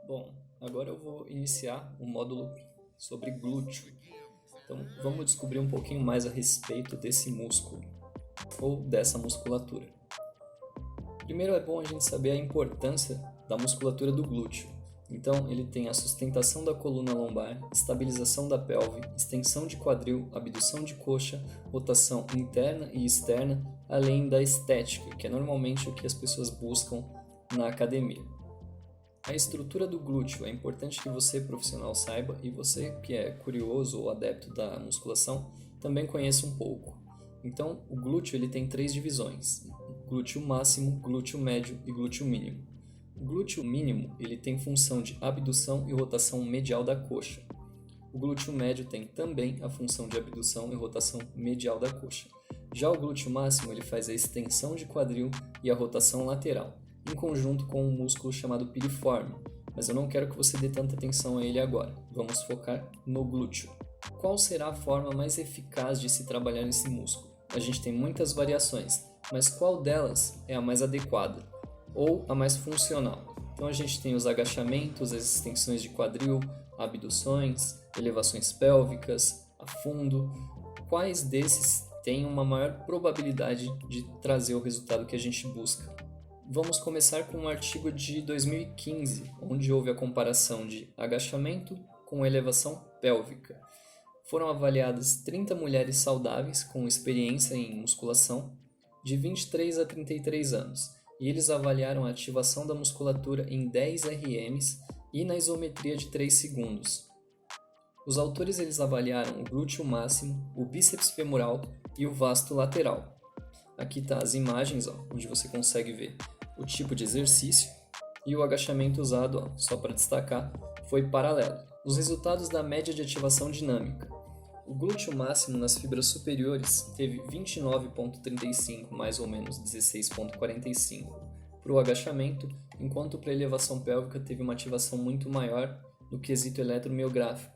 Bom, agora eu vou iniciar um módulo sobre glúteo. Então, vamos descobrir um pouquinho mais a respeito desse músculo, ou dessa musculatura. Primeiro é bom a gente saber a importância da musculatura do glúteo. Então, ele tem a sustentação da coluna lombar, estabilização da pelve, extensão de quadril, abdução de coxa, rotação interna e externa, além da estética, que é normalmente o que as pessoas buscam na academia. A estrutura do glúteo é importante que você, profissional, saiba, e você que é curioso ou adepto da musculação também conheça um pouco. Então, o glúteo ele tem 3 divisões: glúteo máximo, glúteo médio e glúteo mínimo. O glúteo mínimo ele tem função de abdução e rotação medial da coxa. O glúteo médio tem também a função de abdução e rotação medial da coxa. Já o glúteo máximo ele faz a extensão de quadril e a rotação lateral, em conjunto com um músculo chamado piriforme, mas eu não quero que você dê tanta atenção a ele agora. Vamos focar no glúteo. Qual será a forma mais eficaz de se trabalhar nesse músculo? A gente tem muitas variações, mas qual delas é a mais adequada ou a mais funcional? Então a gente tem os agachamentos, as extensões de quadril, abduções, elevações pélvicas, afundo. Quais desses têm uma maior probabilidade de trazer o resultado que a gente busca? Vamos começar com um artigo de 2015, onde houve a comparação de agachamento com elevação pélvica. Foram avaliadas 30 mulheres saudáveis com experiência em musculação, de 23 a 33 anos, e eles avaliaram a ativação da musculatura em 10 RMs e na isometria de 3 segundos. Os autores eles avaliaram o glúteo máximo, o bíceps femoral e o vasto lateral. Aqui tá as imagens, onde você consegue ver o tipo de exercício, e o agachamento usado, só para destacar, foi paralelo. Os resultados da média de ativação dinâmica. O glúteo máximo nas fibras superiores teve 29,35, mais ou menos 16,45 para o agachamento, enquanto para a elevação pélvica teve uma ativação muito maior no quesito eletromiográfico.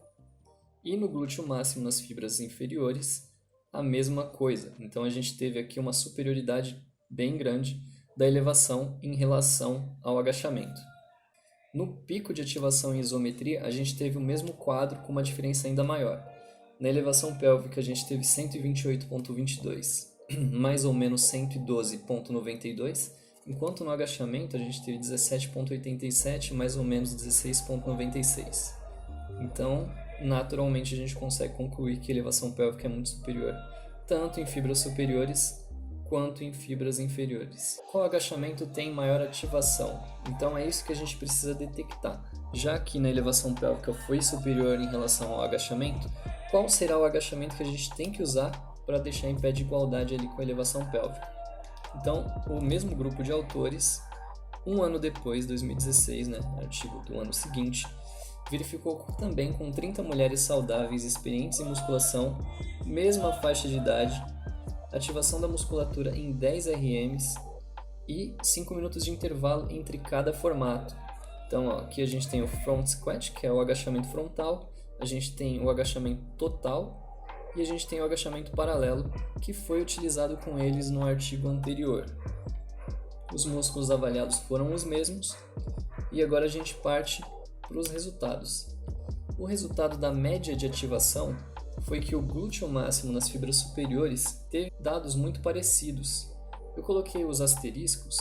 E no glúteo máximo nas fibras inferiores, a mesma coisa. Então a gente teve aqui uma superioridade bem grande da elevação em relação ao agachamento. No pico de ativação em isometria, a gente teve o mesmo quadro com uma diferença ainda maior. Na elevação pélvica, a gente teve 128,22, mais ou menos 112,92, enquanto no agachamento a gente teve 17,87, mais ou menos 16,96. Então, naturalmente, a gente consegue concluir que a elevação pélvica é muito superior, tanto em fibras superiores quanto em fibras inferiores. Qual agachamento tem maior ativação? Então é isso que a gente precisa detectar. Já que na elevação pélvica foi superior em relação ao agachamento, qual será o agachamento que a gente tem que usar para deixar em pé de igualdade ali com a elevação pélvica? Então, o mesmo grupo de autores, um ano depois, 2016, artigo do ano seguinte, verificou também com 30 mulheres saudáveis experientes em musculação, mesma faixa de idade, ativação da musculatura em 10 RMs e 5 minutos de intervalo entre cada formato. Então, aqui a gente tem o front squat, que é o agachamento frontal, a gente tem o agachamento total e a gente tem o agachamento paralelo, que foi utilizado com eles no artigo anterior. Os músculos avaliados foram os mesmos e agora a gente parte para os resultados. O resultado da média de ativação foi que o glúteo máximo nas fibras superiores teve dados muito parecidos. Eu coloquei os asteriscos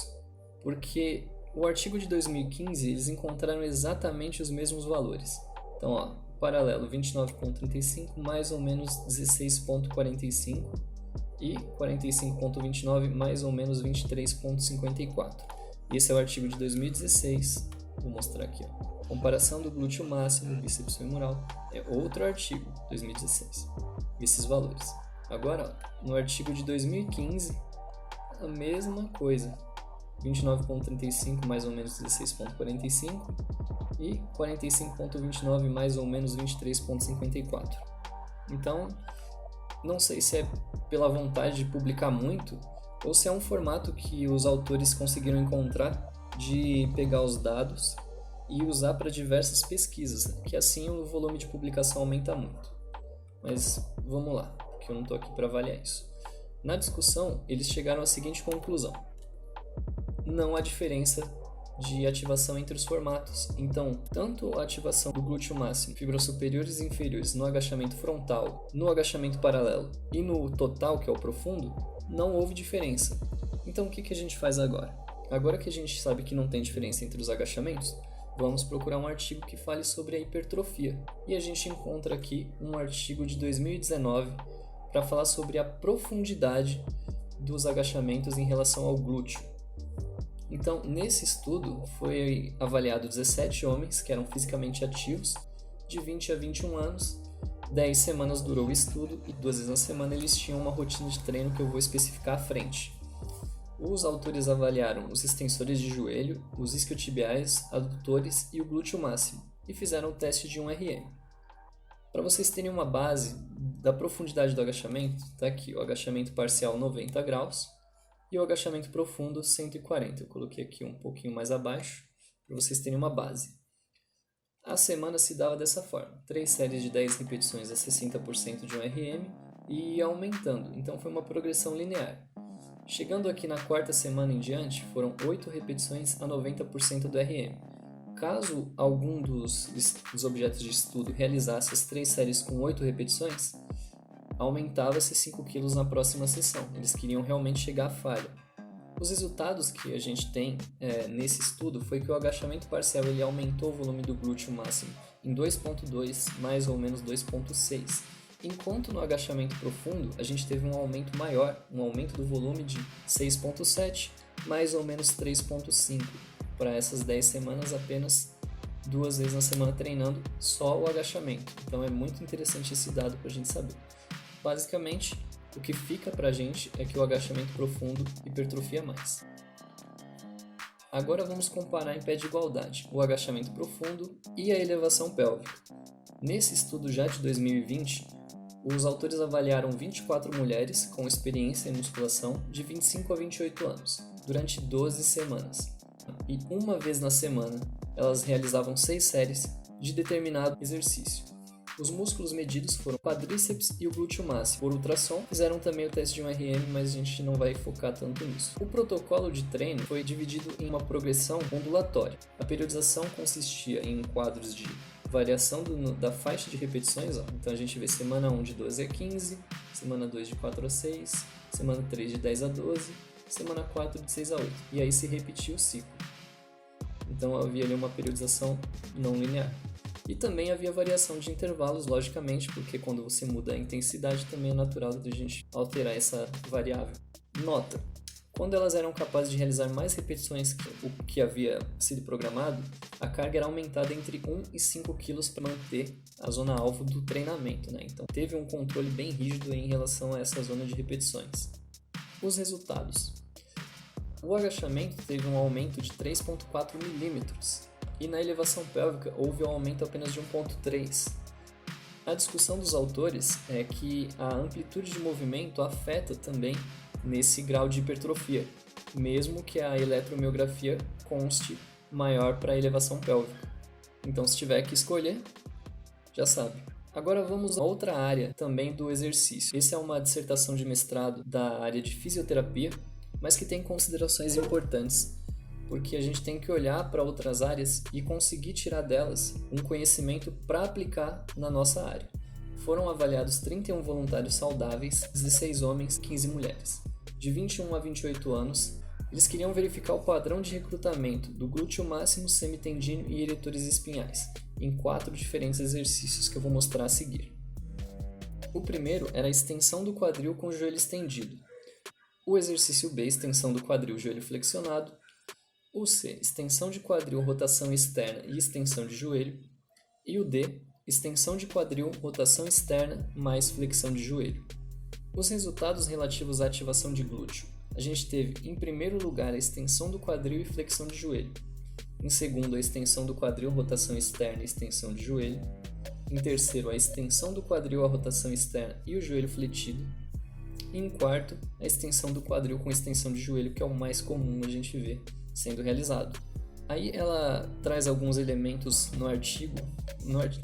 porque o artigo de 2015 eles encontraram exatamente os mesmos valores. Então, paralelo 29,35 mais ou menos 16,45 e 45,29 mais ou menos 23,54. Esse é o artigo de 2016. Vou mostrar aqui. Comparação do glúteo máximo e bíceps femoral é outro artigo, 2016. Esses valores. Agora, no artigo de 2015, a mesma coisa. 29,35 mais ou menos 16,45 e 45,29 mais ou menos 23,54. Então, não sei se é pela vontade de publicar muito ou se é um formato que os autores conseguiram encontrar de pegar os dados e usar para diversas pesquisas, que assim o volume de publicação aumenta muito. Mas vamos lá, porque eu não estou aqui para avaliar isso. Na discussão, eles chegaram à seguinte conclusão: não há diferença de ativação entre os formatos. Então, tanto a ativação do glúteo máximo, fibras superiores e inferiores no agachamento frontal, no agachamento paralelo e no total, que é o profundo, não houve diferença. Então, o que a gente faz agora? Agora que a gente sabe que não tem diferença entre os agachamentos, vamos procurar um artigo que fale sobre a hipertrofia. E a gente encontra aqui um artigo de 2019 para falar sobre a profundidade dos agachamentos em relação ao glúteo. Então, nesse estudo, foi avaliado 17 homens que eram fisicamente ativos, de 20 a 21 anos, 10 semanas durou o estudo e 2 vezes na semana eles tinham uma rotina de treino que eu vou especificar à frente. Os autores avaliaram os extensores de joelho, os isquiotibiais, adutores e o glúteo máximo, e fizeram o teste de 1RM. Para vocês terem uma base da profundidade do agachamento, está aqui o agachamento parcial 90 graus, e o agachamento profundo 140. Eu coloquei aqui um pouquinho mais abaixo para vocês terem uma base. A semana se dava dessa forma: 3 séries de 10 repetições a 60% de 1RM e ia aumentando, então foi uma progressão linear. Chegando aqui na 4ª semana em diante, foram 8 repetições a 90% do RM. Caso algum dos objetos de estudo realizasse as 3 séries com 8 repetições, aumentava-se 5 kg na próxima sessão. Eles queriam realmente chegar à falha. Os resultados que a gente tem nesse estudo foi que o agachamento parcial ele aumentou o volume do glúteo máximo em 2,2 mais ou menos 2,6, enquanto no agachamento profundo a gente teve um aumento maior, um aumento do volume de 6,7 mais ou menos 3,5 para essas 10 semanas, apenas 2 vezes na semana treinando só o agachamento. Então é muito interessante esse dado para a gente saber. Basicamente, o que fica pra gente é que o agachamento profundo hipertrofia mais. Agora vamos comparar em pé de igualdade o agachamento profundo e a elevação pélvica. Nesse estudo já de 2020, os autores avaliaram 24 mulheres com experiência em musculação de 25 a 28 anos, durante 12 semanas. E uma vez na semana, elas realizavam 6 séries de determinado exercício. Os músculos medidos foram o quadríceps e o glúteo máximo. Por ultrassom, fizeram também o teste de 1RM, mas a gente não vai focar tanto nisso. O protocolo de treino foi dividido em uma progressão ondulatória. A periodização consistia em quadros de variação da faixa de repetições. Então a gente vê semana 1 de 12 a 15, semana 2 de 4 a 6, semana 3 de 10 a 12, semana 4 de 6 a 8. E aí se repetia o ciclo. Então havia ali uma periodização não linear. E também havia variação de intervalos, logicamente, porque quando você muda a intensidade também é natural de a gente alterar essa variável. Nota: quando elas eram capazes de realizar mais repetições que o que havia sido programado, a carga era aumentada entre 1 e 5 kg para manter a zona alvo do treinamento, né? Então teve um controle bem rígido em relação a essa zona de repetições. Os resultados: o agachamento teve um aumento de 3,4 mm, e na elevação pélvica houve um aumento apenas de 1,3. A discussão dos autores é que a amplitude de movimento afeta também nesse grau de hipertrofia, mesmo que a eletromiografia conste maior para a elevação pélvica. Então, se tiver que escolher, já sabe. Agora vamos a outra área também do exercício. Essa é uma dissertação de mestrado da área de fisioterapia, mas que tem considerações importantes, porque a gente tem que olhar para outras áreas e conseguir tirar delas um conhecimento para aplicar na nossa área. Foram avaliados 31 voluntários saudáveis, 16 homens, 15 mulheres. De 21 a 28 anos, eles queriam verificar o padrão de recrutamento do glúteo máximo, semitendino e eretores espinhais, em 4 diferentes exercícios que eu vou mostrar a seguir. O primeiro era a extensão do quadril com o joelho estendido. O exercício B, extensão do quadril, joelho flexionado. O C, extensão de quadril, rotação externa e extensão de joelho. E o D, extensão de quadril, rotação externa mais flexão de joelho. Os resultados relativos à ativação de glúteo. A gente teve, em primeiro lugar, a extensão do quadril e flexão de joelho. Em segundo, a extensão do quadril, rotação externa e extensão de joelho. Em terceiro, a extensão do quadril, a rotação externa e o joelho fletido. E em quarto, a extensão do quadril com extensão de joelho, que é o mais comum a gente ver sendo realizado. Aí ela traz alguns elementos no artigo,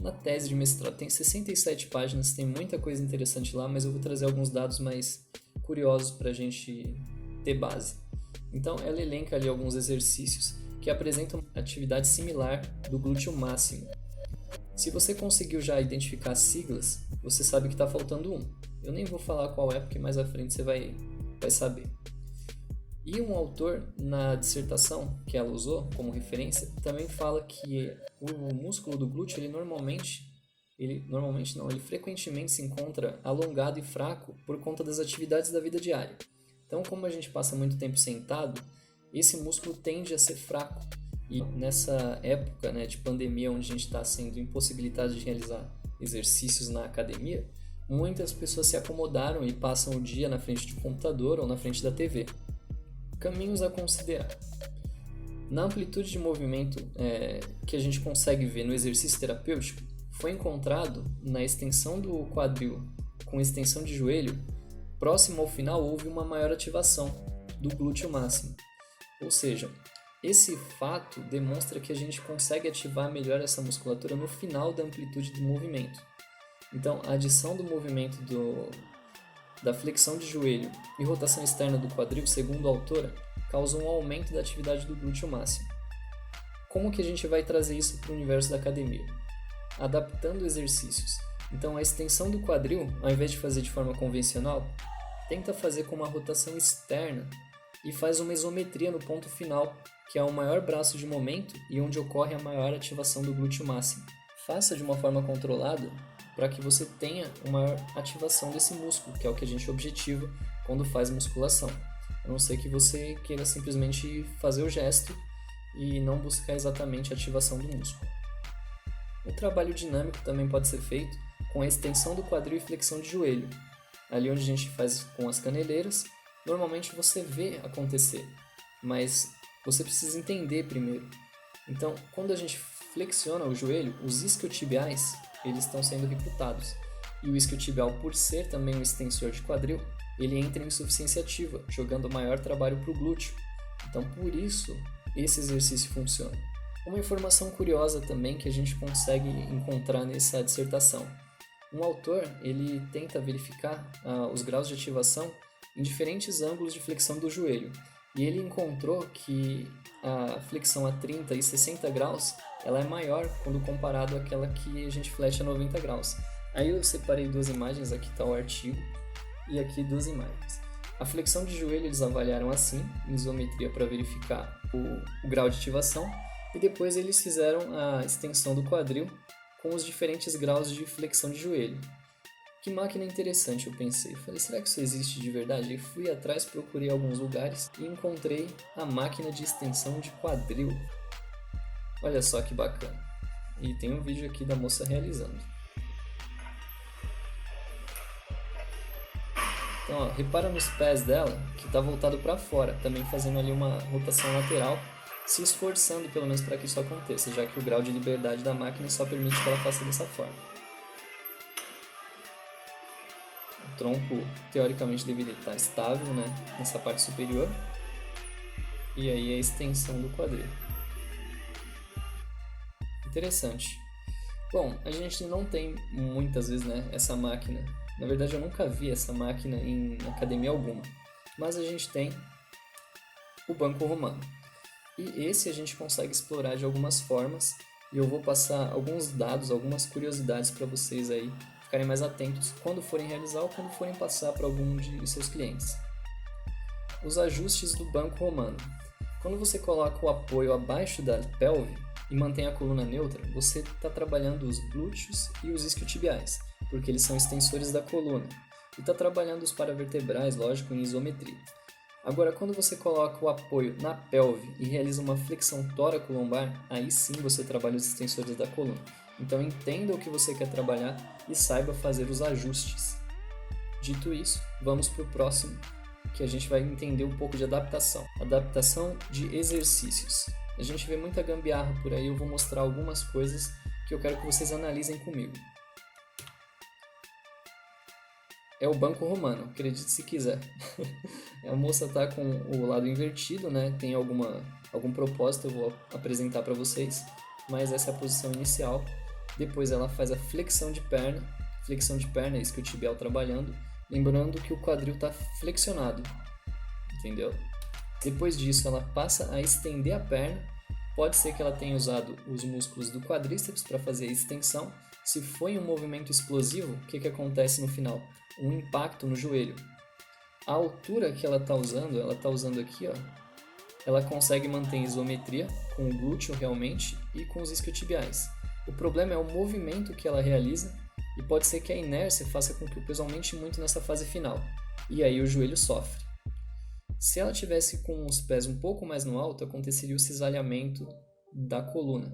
na tese de mestrado. Tem 67 páginas, tem muita coisa interessante lá, mas eu vou trazer alguns dados mais curiosos para a gente ter base. Então ela elenca ali alguns exercícios que apresentam uma atividade similar do glúteo máximo. Se você conseguiu já identificar as siglas, você sabe que está faltando um. Eu nem vou falar qual é, porque mais à frente você vai saber. E um autor, na dissertação que ela usou como referência, também fala que o músculo do glúteo, ele frequentemente se encontra alongado e fraco por conta das atividades da vida diária. Então, como a gente passa muito tempo sentado, esse músculo tende a ser fraco. E nessa época, né, de pandemia, onde a gente está sendo impossibilitado de realizar exercícios na academia, muitas pessoas se acomodaram e passam o dia na frente do computador ou na frente da TV. Caminhos a considerar. Na amplitude de movimento que a gente consegue ver no exercício terapêutico, foi encontrado na extensão do quadril com extensão de joelho, próximo ao final houve uma maior ativação do glúteo máximo. Ou seja, esse fato demonstra que a gente consegue ativar melhor essa musculatura no final da amplitude do movimento. Então, a adição do movimento da flexão de joelho e rotação externa do quadril, segundo a autora, causam um aumento da atividade do glúteo máximo. Como que a gente vai trazer isso para o universo da academia? Adaptando exercícios. Então, a extensão do quadril, ao invés de fazer de forma convencional, tenta fazer com uma rotação externa e faz uma isometria no ponto final, que é o maior braço de momento e onde ocorre a maior ativação do glúteo máximo. Faça de uma forma controlada para que você tenha uma maior ativação desse músculo, que é o que a gente objetiva quando faz musculação. A não ser que você queira simplesmente fazer o gesto e não buscar exatamente a ativação do músculo. O trabalho dinâmico também pode ser feito com a extensão do quadril e flexão de joelho. Ali onde a gente faz com as caneleiras, normalmente você vê acontecer, mas você precisa entender primeiro. Então, quando a gente flexiona o joelho, os isquiotibiais eles estão sendo recrutados. E o isquiotibial, por ser também um extensor de quadril, ele entra em insuficiência ativa, jogando maior trabalho para o glúteo. Então, por isso, esse exercício funciona. Uma informação curiosa também que a gente consegue encontrar nessa dissertação. Um autor, ele tenta verificar os graus de ativação em diferentes ângulos de flexão do joelho. E ele encontrou que a flexão a 30 e 60 graus ela é maior quando comparado àquela que a gente flecha a 90 graus. Aí eu separei duas imagens, aqui está o artigo, e aqui duas imagens. A flexão de joelho eles avaliaram assim, em isometria para verificar o grau de ativação, e depois eles fizeram a extensão do quadril com os diferentes graus de flexão de joelho. Que máquina interessante, eu pensei. Falei, será que isso existe de verdade? E fui atrás, procurei alguns lugares e encontrei a máquina de extensão de quadril. Olha só que bacana. E tem um vídeo aqui da moça realizando. Então, ó, repara nos pés dela, que está voltado para fora, também fazendo ali uma rotação lateral, se esforçando pelo menos para que isso aconteça, já que o grau de liberdade da máquina só permite que ela faça dessa forma. O tronco, teoricamente, deveria estar estável, né, nessa parte superior, e aí a extensão do quadril. Interessante. Bom, a gente não tem muitas vezes, né, essa máquina. Na verdade, eu nunca vi essa máquina em academia alguma. Mas a gente tem o banco romano. E esse a gente consegue explorar de algumas formas. E eu vou passar alguns dados, algumas curiosidades para vocês aí ficarem mais atentos quando forem realizar ou quando forem passar para algum de seus clientes. Os ajustes do banco romano. Quando você coloca o apoio abaixo da pelve e mantém a coluna neutra, você está trabalhando os glúteos e os isquiotibiais, porque eles são extensores da coluna, e está trabalhando os paravertebrais, lógico, em isometria. Agora, quando você coloca o apoio na pelve e realiza uma flexão tóraco-lombar, aí sim você trabalha os extensores da coluna. Então entenda o que você quer trabalhar e saiba fazer os ajustes. Dito isso, vamos para o próximo, que a gente vai entender um pouco de adaptação. Adaptação de exercícios. A gente vê muita gambiarra por aí, eu vou mostrar algumas coisas que eu quero que vocês analisem comigo. É o banco romano, acredite se quiser. A moça está com o lado invertido, né? Tem algum propósito, eu vou apresentar para vocês, mas essa é a posição inicial. Depois ela faz a flexão de perna, é isquiotibial trabalhando, lembrando que o quadril está flexionado, entendeu? Depois disso ela passa a estender a perna Pode ser que ela tenha usado os músculos do quadríceps para fazer a extensão. Se foi um movimento explosivo, o que acontece no final? Um impacto no joelho. A altura que ela está usando aqui, ó, ela consegue manter isometria com o glúteo realmente e com os isquiotibiais. O problema é o movimento que ela realiza e pode ser que a inércia faça com que o peso aumente muito nessa fase final. E aí o joelho sofre. Se ela tivesse com os pés um pouco mais no alto, aconteceria o cisalhamento da coluna,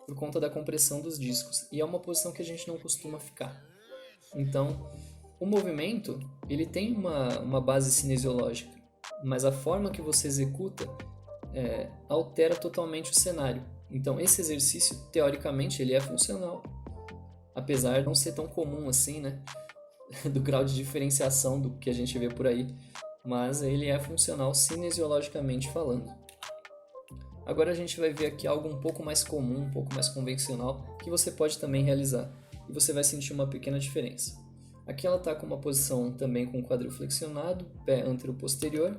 por conta da compressão dos discos. E é uma posição que a gente não costuma ficar. Então, o movimento ele tem uma base cinesiológica, mas a forma que você executa altera totalmente o cenário. Então, esse exercício, teoricamente, ele é funcional, apesar de não ser tão comum assim, né? Do grau de diferenciação do que a gente vê por aí, mas ele é funcional cinesiologicamente falando. Agora a gente vai ver aqui algo um pouco mais comum, um pouco mais convencional, que você pode também realizar, e você vai sentir uma pequena diferença. Aqui ela está com uma posição também com o quadril flexionado, pé antero-posterior,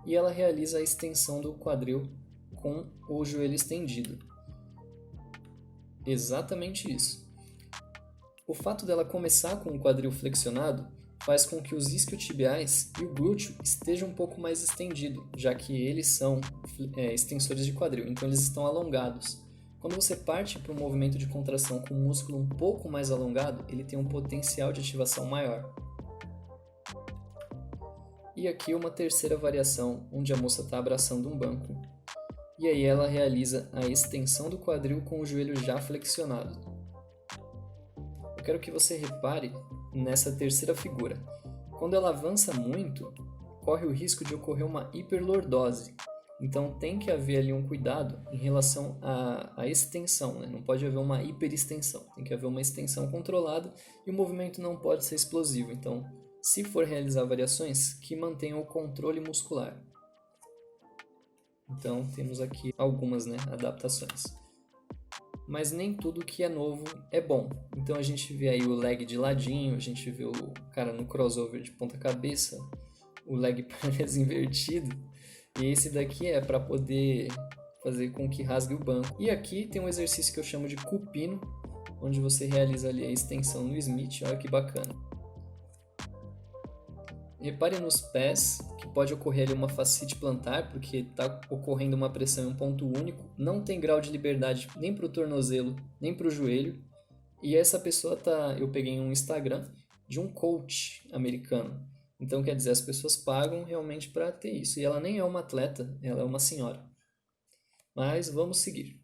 e ela realiza a extensão do quadril com o joelho estendido. Exatamente isso. O fato dela começar com o quadril flexionado faz com que os isquiotibiais e o glúteo estejam um pouco mais estendidos, já que eles são extensores de quadril, então eles estão alongados. Quando você parte para um movimento de contração com o músculo um pouco mais alongado, ele tem um potencial de ativação maior. E aqui uma terceira variação, onde a moça está abraçando um banco. E aí ela realiza a extensão do quadril com o joelho já flexionado. Eu quero que você repare nessa terceira figura. Quando ela avança muito, corre o risco de ocorrer uma hiperlordose. Então tem que haver ali um cuidado em relação à extensão, né? Não pode haver uma hiperextensão, tem que haver uma extensão controlada e o movimento não pode ser explosivo. Então, se for realizar variações, que mantenham o controle muscular. Então temos aqui algumas, né, adaptações. Mas nem tudo que é novo é bom. Então a gente vê aí o leg de ladinho, a gente vê o cara no crossover de ponta cabeça, o leg parece invertido. E esse daqui é para poder fazer com que rasgue o banco. E aqui tem um exercício que eu chamo de cupino, onde você realiza ali a extensão no Smith. Olha que bacana. Repare nos pés, que pode ocorrer ali uma fascite plantar, porque está ocorrendo uma pressão em um ponto único. Não tem grau de liberdade nem para o tornozelo, nem para o joelho. E essa pessoa eu peguei um Instagram de um coach americano. Então, quer dizer, as pessoas pagam realmente para ter isso. E ela nem é uma atleta, ela é uma senhora. Mas vamos seguir.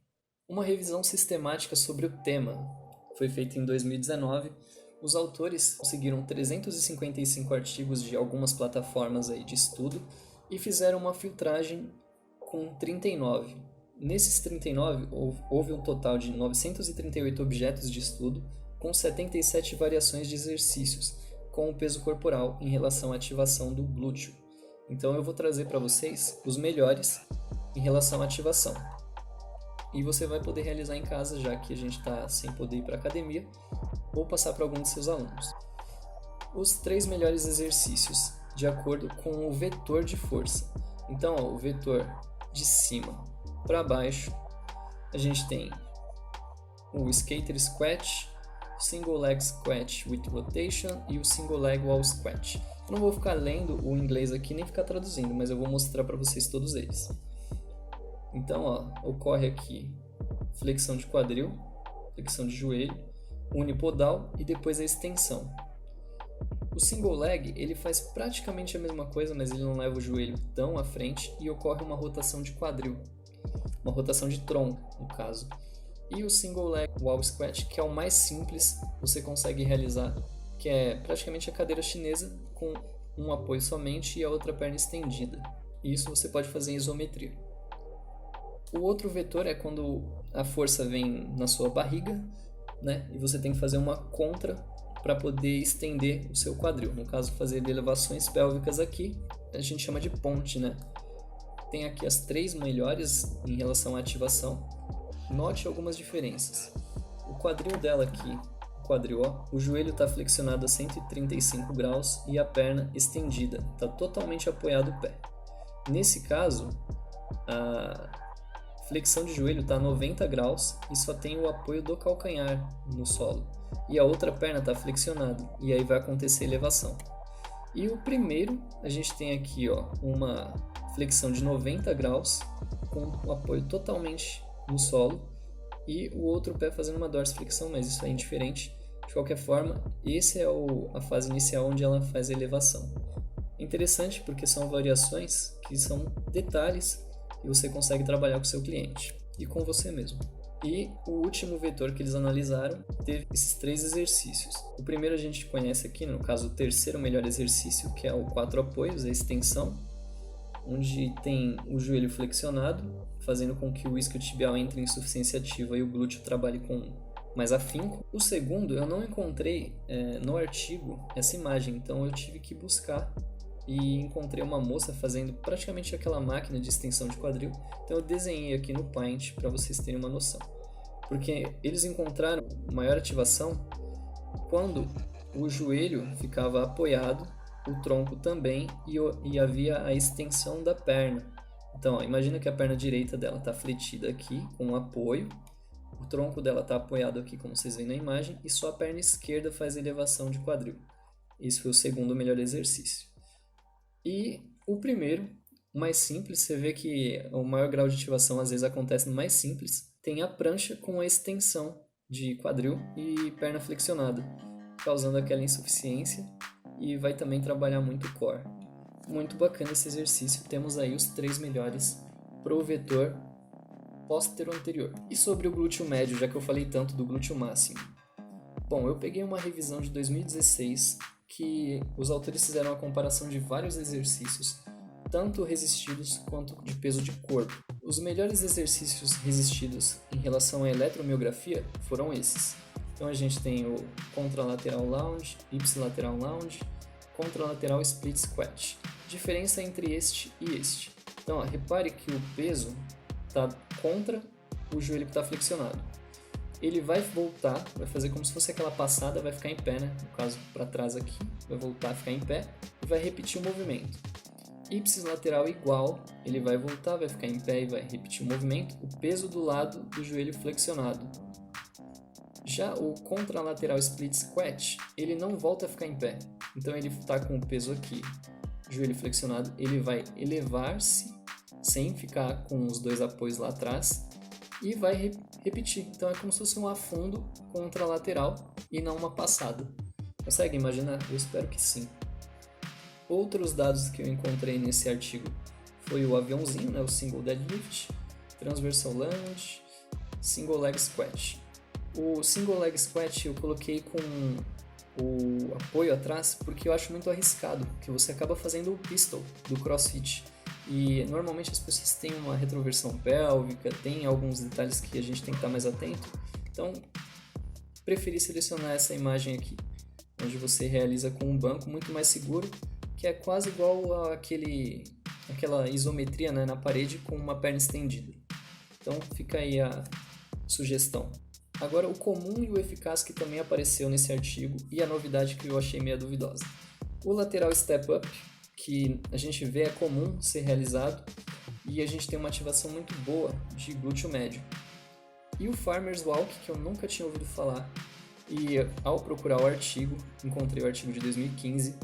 Uma revisão sistemática sobre o tema foi feita em 2019. Os autores conseguiram 355 artigos de algumas plataformas aí de estudo e fizeram uma filtragem com 39. Nesses 39, houve um total de 938 objetos de estudo com 77 variações de exercícios com o peso corporal em relação à ativação do glúteo. Então eu vou trazer para vocês os melhores em relação à ativação. E você vai poder realizar em casa, já que a gente está sem poder ir para a academia, ou passar para algum de seus alunos. Os 3 melhores exercícios, de acordo com o vetor de força. Então, o vetor de cima para baixo, a gente tem o Skater Squat, Single Leg Squat with Rotation e o Single Leg Wall Squat. Eu não vou ficar lendo o inglês aqui nem ficar traduzindo, mas eu vou mostrar para vocês todos eles. Então, ocorre aqui flexão de quadril, flexão de joelho, unipodal e depois a extensão. O single leg ele faz praticamente a mesma coisa, mas ele não leva o joelho tão à frente e ocorre uma rotação de quadril, uma rotação de tronco, no caso. E o single leg wall squat, que é o mais simples, você consegue realizar, que é praticamente a cadeira chinesa com um apoio somente e a outra perna estendida. E isso você pode fazer em isometria. O outro vetor é quando a força vem na sua barriga, né? E você tem que fazer uma contra para poder estender o seu quadril. No caso, fazer elevações pélvicas aqui, a gente chama de ponte, né? Tem aqui as 3 melhores em relação à ativação. Note algumas diferenças. O quadril dela aqui, o joelho está flexionado a 135 graus e a perna estendida, está totalmente apoiado o pé. Nesse caso, a flexão de joelho está a 90 graus e só tem o apoio do calcanhar no solo. E a outra perna está flexionada, e aí vai acontecer elevação. E o primeiro, a gente tem aqui uma flexão de 90 graus, com o apoio totalmente no solo, e o outro pé fazendo uma dorsiflexão, mas isso é indiferente. De qualquer forma, essa é a fase inicial onde ela faz a elevação. Interessante porque são variações que são detalhes que você consegue trabalhar com o seu cliente e com você mesmo. E o último vetor que eles analisaram teve esses 3 exercícios. O primeiro a gente conhece aqui, no caso o terceiro melhor exercício, que é o 4 apoios, a extensão, onde tem o joelho flexionado, fazendo com que o isquiotibial entre em insuficiência ativa e o glúteo trabalhe com mais afinco. O segundo, eu não encontrei no artigo essa imagem, então eu tive que buscar e encontrei uma moça fazendo praticamente aquela máquina de extensão de quadril, então eu desenhei aqui no Paint para vocês terem uma noção. Porque eles encontraram maior ativação quando o joelho ficava apoiado, o tronco também, e havia a extensão da perna. Então, imagina que a perna direita dela está fletida aqui, com um apoio, o tronco dela está apoiado aqui, como vocês veem na imagem, e só a perna esquerda faz elevação de quadril. Esse foi o segundo melhor exercício. E o primeiro, mais simples, você vê que o maior grau de ativação às vezes acontece no mais simples, tem a prancha com a extensão de quadril e perna flexionada, causando aquela insuficiência, e vai também trabalhar muito o core. Muito bacana esse exercício, temos aí os 3 melhores pro vetor póstero-anterior. E sobre o glúteo médio, já que eu falei tanto do glúteo máximo? Bom, eu peguei uma revisão de 2016 que os autores fizeram a comparação de vários exercícios, tanto resistidos quanto de peso de corpo. Os melhores exercícios resistidos em relação à eletromiografia foram esses. Então a gente tem o contralateral lounge, ipsilateral lounge, contralateral split squat. Diferença entre este e este. Então, repare que o peso está contra o joelho que está flexionado. Ele vai voltar, vai fazer como se fosse aquela passada, vai ficar em pé, né? No caso, para trás aqui, vai voltar a ficar em pé e vai repetir o movimento. Ipsilateral igual, ele vai voltar, vai ficar em pé e vai repetir o movimento, o peso do lado do joelho flexionado. Já o contralateral split squat, ele não volta a ficar em pé. Então ele está com o peso aqui, joelho flexionado, ele vai elevar-se sem ficar com os 2 apoios lá atrás e vai repetir. Então é como se fosse um afundo contralateral e não uma passada. Consegue imaginar? Eu espero que sim. Outros dados que eu encontrei nesse artigo foi o aviãozinho, né, o single deadlift, transversal lunge, single leg squat. O single leg squat eu coloquei com o apoio atrás porque eu acho muito arriscado, que você acaba fazendo o pistol do CrossFit. E normalmente as pessoas têm uma retroversão pélvica, tem alguns detalhes que a gente tem que estar mais atento. Então, preferi selecionar essa imagem aqui, onde você realiza com um banco muito mais seguro, que é quase igual àquela isometria, né, na parede com uma perna estendida. Então, fica aí a sugestão. Agora, o comum e o eficaz que também apareceu nesse artigo, e a novidade que eu achei meio duvidosa. O lateral step up, que a gente vê é comum ser realizado, e a gente tem uma ativação muito boa de glúteo médio. E o Farmer's Walk, que eu nunca tinha ouvido falar, e ao procurar o artigo, encontrei o artigo de 2015,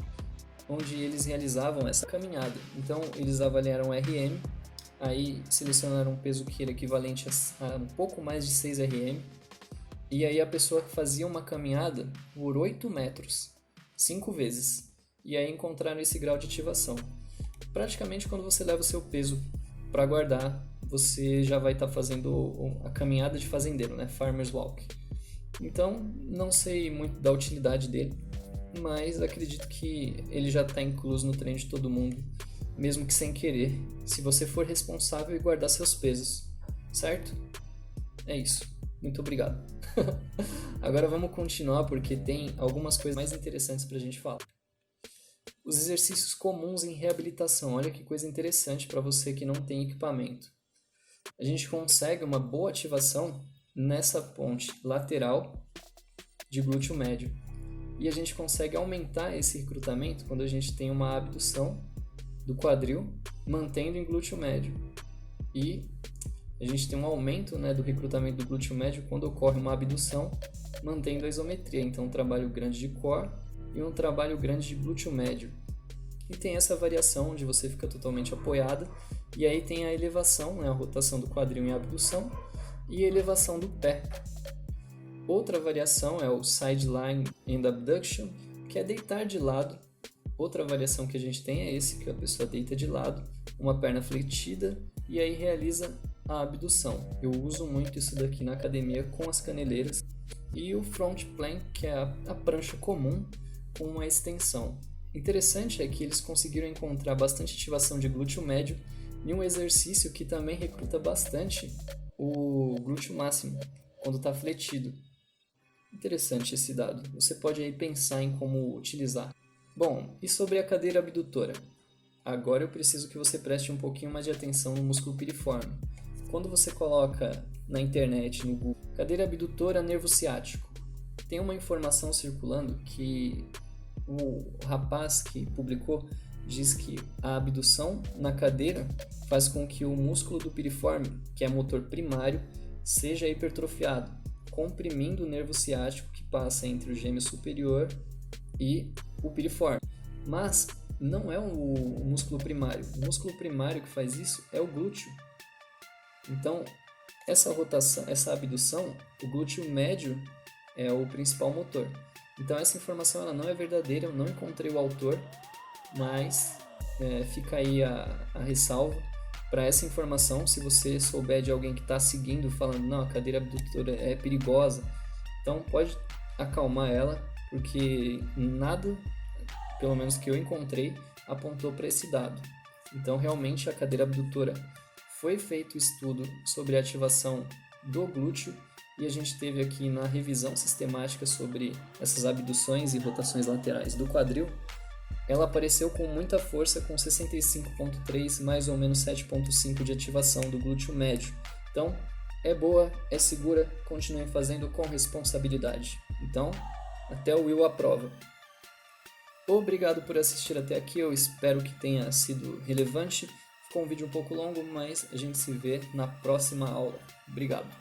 onde eles realizavam essa caminhada. Então, eles avaliaram RM, aí selecionaram um peso que era equivalente a um pouco mais de 6 RM, e aí a pessoa fazia uma caminhada por 8 metros, 5 vezes. E aí encontraram esse grau de ativação. Praticamente quando você leva o seu peso para guardar, você já vai estar fazendo a caminhada de fazendeiro, né? Farmer's Walk. Então, não sei muito da utilidade dele, mas acredito que ele já está incluso no treino de todo mundo, mesmo que sem querer, se você for responsável e guardar seus pesos, certo? É isso. Muito obrigado. Agora vamos continuar porque tem algumas coisas mais interessantes para a gente falar. Os exercícios comuns em reabilitação. Olha que coisa interessante para você que não tem equipamento. A gente consegue uma boa ativação nessa ponte lateral de glúteo médio. E a gente consegue aumentar esse recrutamento quando a gente tem uma abdução do quadril, mantendo em glúteo médio. E a gente tem um aumento, né, do recrutamento do glúteo médio quando ocorre uma abdução, mantendo a isometria. Então, um trabalho grande de core e um trabalho grande de glúteo médio. E tem essa variação onde você fica totalmente apoiada, e aí tem a elevação, né, a rotação do quadril em abdução e a elevação do pé. Outra variação é o sideline and abduction, que é deitar de lado. Outra variação que a gente tem é esse, que a pessoa deita de lado, uma perna flexida e aí realiza a abdução. Eu uso muito isso daqui na academia com as caneleiras. E o front plank, que é a prancha comum com uma extensão. Interessante é que eles conseguiram encontrar bastante ativação de glúteo médio em um exercício que também recruta bastante o glúteo máximo, quando está fletido. Interessante esse dado. Você pode aí pensar em como utilizar. Bom, e sobre a cadeira abdutora? Agora eu preciso que você preste um pouquinho mais de atenção no músculo piriforme. Quando você coloca na internet, no Google, cadeira abdutora nervo ciático, tem uma informação circulando que o rapaz que publicou diz que a abdução na cadeira faz com que o músculo do piriforme, que é motor primário, seja hipertrofiado, comprimindo o nervo ciático que passa entre o gêmeo superior e o piriforme. Mas não é o músculo primário. O músculo primário que faz isso é o glúteo. Então, essa rotação, essa abdução, o glúteo médio é o principal motor. Então, essa informação ela não é verdadeira, eu não encontrei o autor, mas fica aí a ressalva para essa informação. Se você souber de alguém que está seguindo, falando, não, a cadeira abdutora é perigosa, então pode acalmar ela, porque nada, pelo menos que eu encontrei, apontou para esse dado. Então, realmente, a cadeira abdutora foi feito estudo sobre a ativação do glúteo e a gente teve aqui na revisão sistemática sobre essas abduções e rotações laterais do quadril, ela apareceu com muita força com 65.3, mais ou menos 7.5 de ativação do glúteo médio. Então, é boa, é segura, continuem fazendo com responsabilidade. Então, até o Will aprova. Obrigado por assistir até aqui, eu espero que tenha sido relevante. Ficou um vídeo um pouco longo, mas a gente se vê na próxima aula. Obrigado.